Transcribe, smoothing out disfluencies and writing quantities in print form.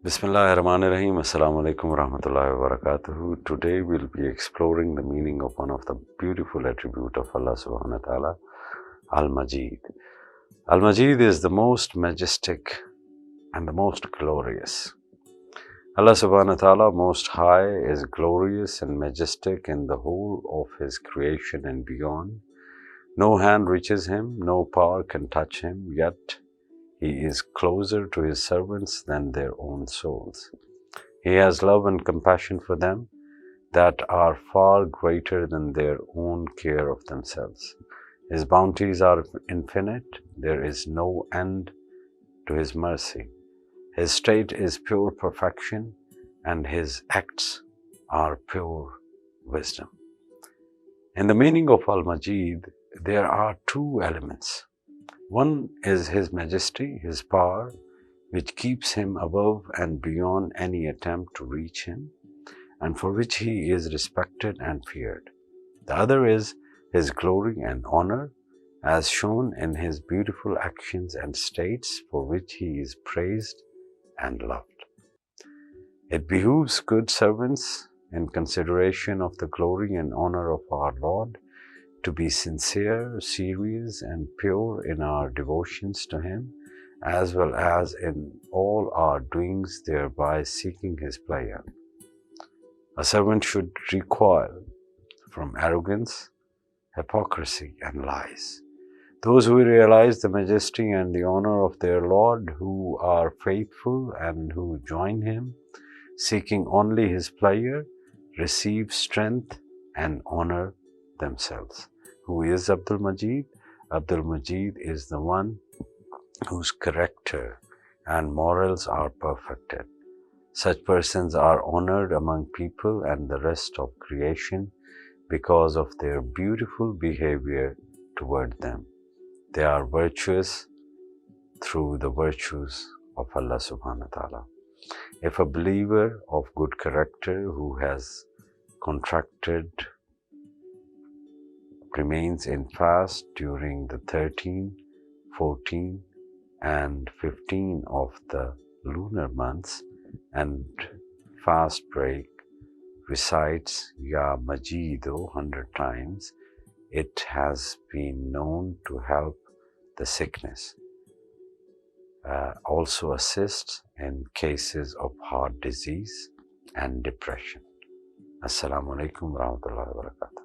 Bismillahirrahmanirrahim. Assalamu alaikum warahmatullahi wabarakatuh. Today we'll be exploring the meaning of one of the beautiful attributes of Allah subhanahu wa ta'ala, Al-Majeed. Al-Majeed is the most majestic and the most glorious. Allah subhanahu wa ta'ala, most high, is glorious and majestic in the whole of His creation and beyond. No hand reaches Him, no power can touch Him, yet He is closer to His servants than their own souls. He has love and compassion for them that are far greater than their own care of themselves. His bounties are infinite. There is no end to His mercy. His state is pure perfection, and His acts are pure wisdom. In the meaning of Al-Majeed, there are two elements. One is His majesty, His power, which keeps Him above and beyond any attempt to reach Him, and for which He is respected and feared. The other is His glory and honor, as shown in His beautiful actions and states, for which He is praised and loved. It behooves good servants, in consideration of the glory and honor of our Lord, to be sincere, serious, and pure in our devotions to Him, as well as in all our doings, thereby seeking His pleasure. A servant should recoil from arrogance, hypocrisy, and lies. Those who realize the majesty and the honor of their Lord, who are faithful and who join Him, seeking only His pleasure, receive strength and honor themselves. Who is Abdul Majeed? Abdul Majeed is the one whose character and morals are perfected. Such persons are honored among people and the rest of creation because of their beautiful behavior toward them. They are virtuous through the virtues of Allah subhanahu wa ta'ala. If a believer of good character who has contracted remains in fast during the 13, 14, and 15 of the lunar months and fast break, recites Ya Majeedo 100 times, it has been known to help the sickness. Also assists in cases of heart disease and depression. Assalamu alaikum warahmatullahi wabarakatuh.